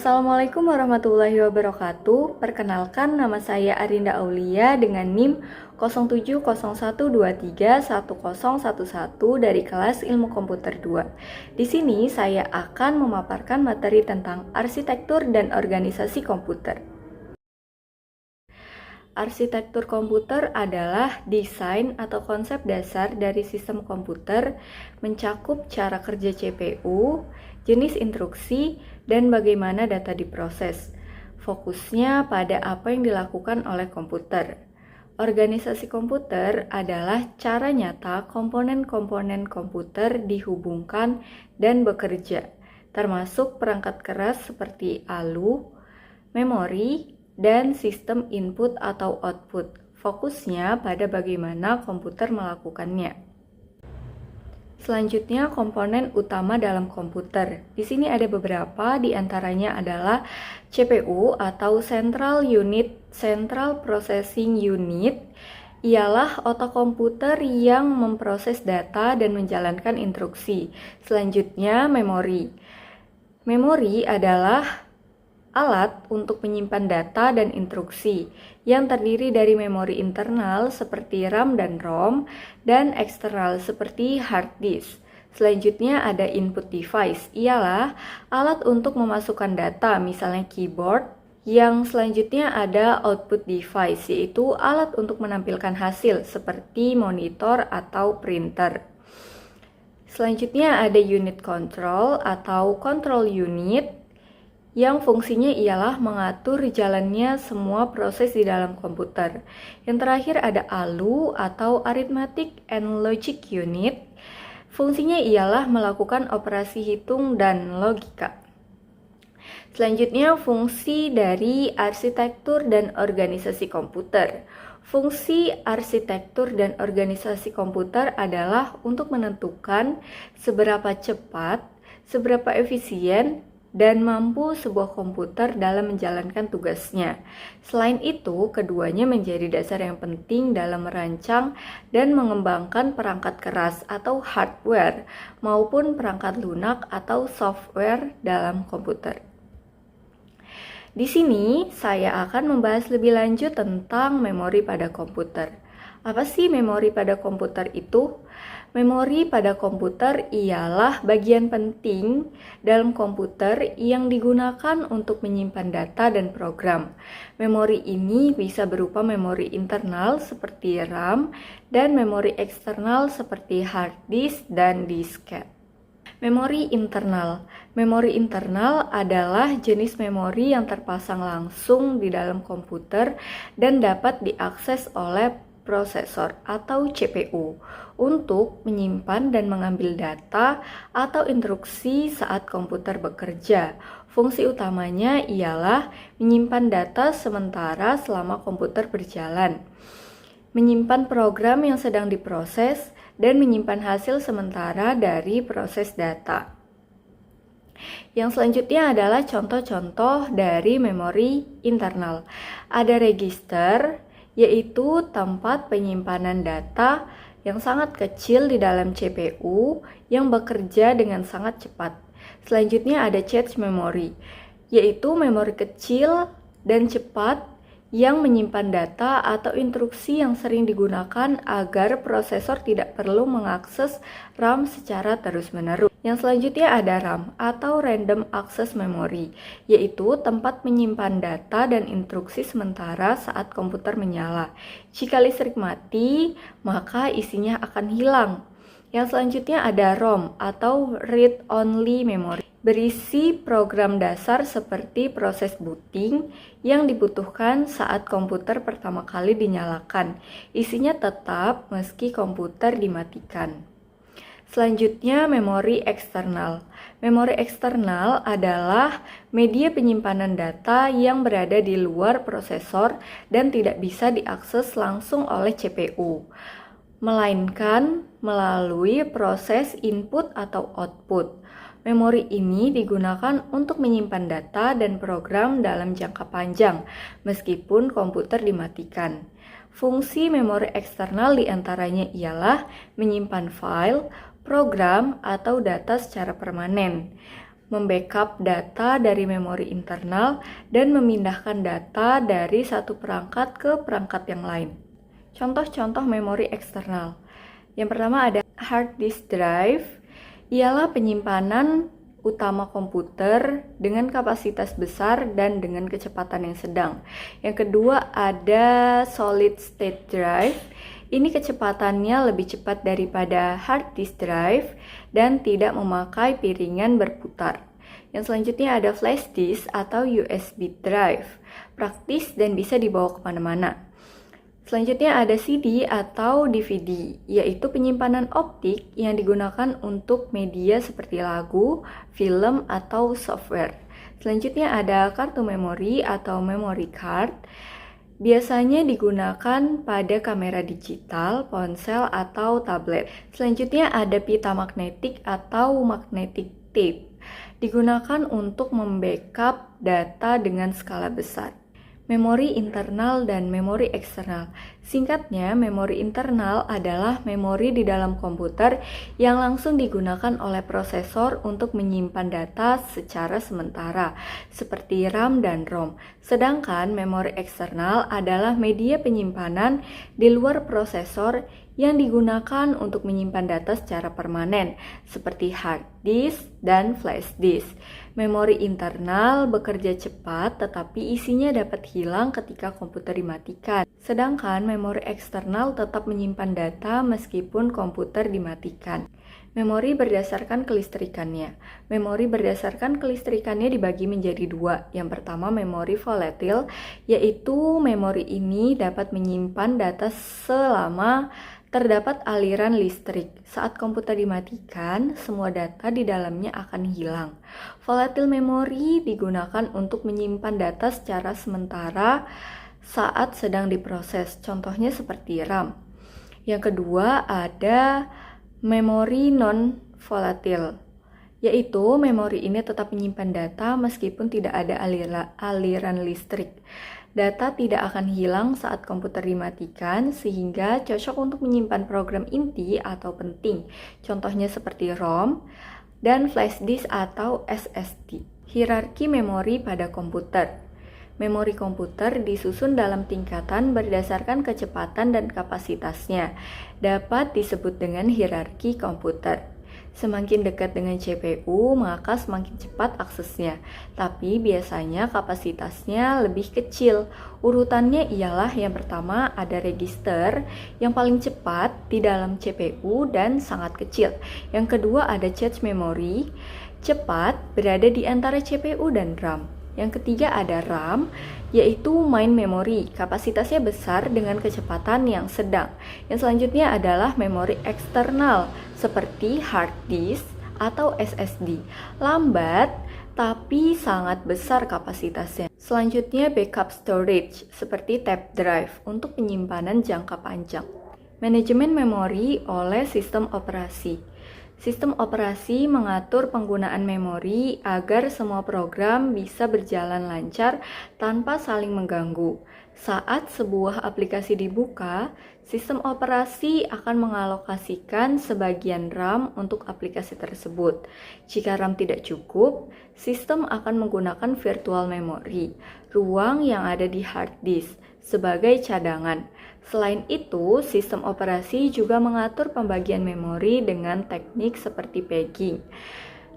Assalamualaikum warahmatullahi wabarakatuh. Perkenalkan, nama saya Arinda Aulia dengan NIM 0701231011 dari kelas Ilmu Komputer 2. Di sini saya akan memaparkan materi tentang arsitektur dan organisasi komputer. Arsitektur komputer adalah desain atau konsep dasar dari sistem komputer, mencakup cara kerja CPU, jenis instruksi, dan bagaimana data diproses. Fokusnya pada apa yang dilakukan oleh komputer. Organisasi komputer adalah cara nyata komponen-komponen komputer dihubungkan dan bekerja, termasuk perangkat keras seperti ALU, memori, dan sistem input atau output. Fokusnya pada bagaimana komputer melakukannya. Selanjutnya, komponen utama dalam komputer. Di sini ada beberapa, di antaranya adalah CPU atau Central Processing Unit. Ialah otak komputer yang memproses data dan menjalankan instruksi. Selanjutnya, memori. Memori adalah alat untuk menyimpan data dan instruksi yang terdiri dari memori internal seperti RAM dan ROM dan eksternal seperti hard disk. Selanjutnya ada input device, ialah alat untuk memasukkan data, misalnya keyboard. Yang selanjutnya ada output device, yaitu alat untuk menampilkan hasil seperti monitor atau printer. Selanjutnya ada unit control atau control unit, yang fungsinya ialah mengatur jalannya semua proses di dalam komputer. Yang terakhir ada ALU atau Arithmetic and Logic Unit. Fungsinya ialah melakukan operasi hitung dan logika. Selanjutnya, fungsi dari arsitektur dan organisasi komputer. Fungsi arsitektur dan organisasi komputer adalah untuk menentukan seberapa cepat, seberapa efisien, dan mampu sebuah komputer dalam menjalankan tugasnya. Selain itu, keduanya menjadi dasar yang penting dalam merancang dan mengembangkan perangkat keras atau hardware maupun perangkat lunak atau software dalam komputer. Di sini, saya akan membahas lebih lanjut tentang memori pada komputer. Apa sih memori pada komputer itu? Memori pada komputer ialah bagian penting dalam komputer yang digunakan untuk menyimpan data dan program. Memori ini bisa berupa memori internal seperti RAM dan memori eksternal seperti hard disk dan disket. Memori internal. Memori internal adalah jenis memori yang terpasang langsung di dalam komputer dan dapat diakses oleh prosesor atau CPU untuk menyimpan dan mengambil data atau instruksi saat komputer bekerja. Fungsi utamanya ialah menyimpan data sementara selama komputer berjalan, menyimpan program yang sedang diproses, dan menyimpan hasil sementara dari proses data. Yang selanjutnya adalah contoh-contoh dari memori internal. Ada register, yaitu tempat penyimpanan data yang sangat kecil di dalam CPU yang bekerja dengan sangat cepat. Selanjutnya ada cache memory, yaitu memori kecil dan cepat yang menyimpan data atau instruksi yang sering digunakan agar prosesor tidak perlu mengakses RAM secara terus-menerus. Yang selanjutnya ada RAM atau Random Access Memory, yaitu tempat menyimpan data dan instruksi sementara saat komputer menyala. Jika listrik mati, maka isinya akan hilang. Yang selanjutnya ada ROM atau Read Only Memory, berisi program dasar seperti proses booting yang dibutuhkan saat komputer pertama kali dinyalakan. Isinya tetap meski komputer dimatikan. Selanjutnya, memori eksternal. Memori eksternal adalah media penyimpanan data yang berada di luar prosesor dan tidak bisa diakses langsung oleh CPU, melainkan melalui proses input atau output. Memori ini digunakan untuk menyimpan data dan program dalam jangka panjang, meskipun komputer dimatikan. Fungsi memori eksternal diantaranya ialah menyimpan file, program, atau data secara permanen, membackup data dari memori internal, dan memindahkan data dari satu perangkat ke perangkat yang lain. Contoh-contoh memori eksternal. Yang pertama ada hard disk drive, ialah penyimpanan utama komputer dengan kapasitas besar dan dengan kecepatan yang sedang. Yang kedua ada solid state drive. Ini kecepatannya lebih cepat daripada hard disk drive dan tidak memakai piringan berputar. Yang selanjutnya ada flash disk atau USB drive. Praktis dan bisa dibawa kemana-mana. Selanjutnya ada CD atau DVD, yaitu penyimpanan optik yang digunakan untuk media seperti lagu, film, atau software. Selanjutnya ada kartu memori atau memory card. Biasanya digunakan pada kamera digital, ponsel, atau tablet. Selanjutnya ada pita magnetik atau magnetic tape. Digunakan untuk membackup data dengan skala besar. Memori internal dan memori eksternal. Singkatnya, memori internal adalah memori di dalam komputer yang langsung digunakan oleh prosesor untuk menyimpan data secara sementara, seperti RAM dan ROM. Sedangkan memori eksternal adalah media penyimpanan di luar prosesor yang digunakan untuk menyimpan data secara permanen, seperti hard disk dan flash disk. Memori internal bekerja cepat, tetapi isinya dapat hilang ketika komputer dimatikan. Sedangkan memori eksternal tetap menyimpan data meskipun komputer dimatikan. Memori berdasarkan kelistrikannya. Memori berdasarkan kelistrikannya dibagi menjadi dua. Yang pertama memori volatil, yaitu memori ini dapat menyimpan data selama terdapat aliran listrik. Saat komputer dimatikan, semua data di dalamnya akan hilang. Volatile memory digunakan untuk menyimpan data secara sementara saat sedang diproses. Contohnya seperti RAM. Yang kedua ada memori non-volatile, yaitu memori ini tetap menyimpan data meskipun tidak ada aliran listrik. Data tidak akan hilang saat komputer dimatikan, sehingga cocok untuk menyimpan program inti atau penting. Contohnya seperti ROM dan flash disk atau SSD. Hierarki memori pada komputer. Memori komputer disusun dalam tingkatan berdasarkan kecepatan dan kapasitasnya. Dapat disebut dengan hierarki komputer. Semakin dekat dengan CPU, maka semakin cepat aksesnya. Tapi biasanya kapasitasnya lebih kecil. Urutannya ialah yang pertama ada register yang paling cepat di dalam CPU dan sangat kecil. Yang kedua ada cache memory, cepat berada di antara CPU dan RAM. Yang ketiga ada RAM, yaitu main memory, kapasitasnya besar dengan kecepatan yang sedang. Yang selanjutnya adalah memori eksternal, seperti hard disk atau SSD. Lambat, tapi sangat besar kapasitasnya. Selanjutnya backup storage, seperti tape drive untuk penyimpanan jangka panjang. Manajemen memori oleh sistem operasi. Sistem operasi mengatur penggunaan memori agar semua program bisa berjalan lancar tanpa saling mengganggu. Saat sebuah aplikasi dibuka, sistem operasi akan mengalokasikan sebagian RAM untuk aplikasi tersebut. Jika RAM tidak cukup, sistem akan menggunakan virtual memory, ruang yang ada di hard disk, sebagai cadangan. Selain itu, sistem operasi juga mengatur pembagian memori dengan teknik seperti pegging,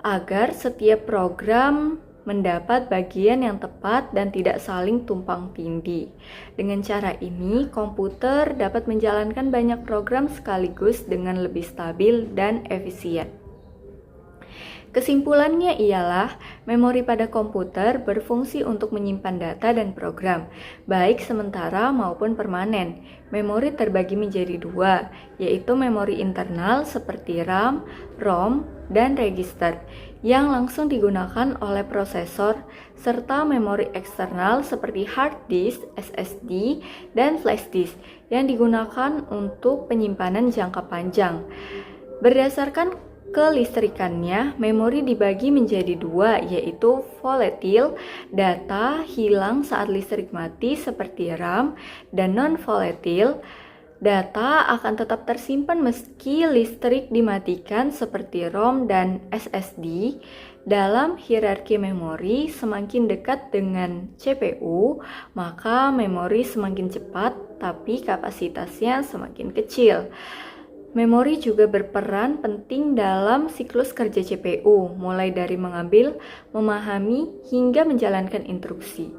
agar setiap program mendapat bagian yang tepat dan tidak saling tumpang tindih. Dengan cara ini, komputer dapat menjalankan banyak program sekaligus dengan lebih stabil dan efisien. Kesimpulannya ialah, memori pada komputer berfungsi untuk menyimpan data dan program, baik sementara maupun permanen. Memori terbagi menjadi dua, yaitu memori internal seperti RAM, ROM, dan register, yang langsung digunakan oleh prosesor, serta memori eksternal seperti hard disk, SSD, dan flash disk, yang digunakan untuk penyimpanan jangka panjang. Berdasarkan kelistrikannya, memori dibagi menjadi dua, yaitu volatile, data hilang saat listrik mati seperti RAM, dan non-volatile, Data akan tetap tersimpan meski listrik dimatikan seperti ROM dan SSD. Dalam hierarki memori, semakin dekat dengan CPU, maka memori semakin cepat, tapi kapasitasnya semakin kecil. Memori juga berperan penting dalam siklus kerja CPU, mulai dari mengambil, memahami, hingga menjalankan instruksi.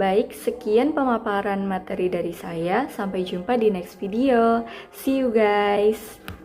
Baik, sekian pemaparan materi dari saya. Sampai jumpa di next video. See you guys.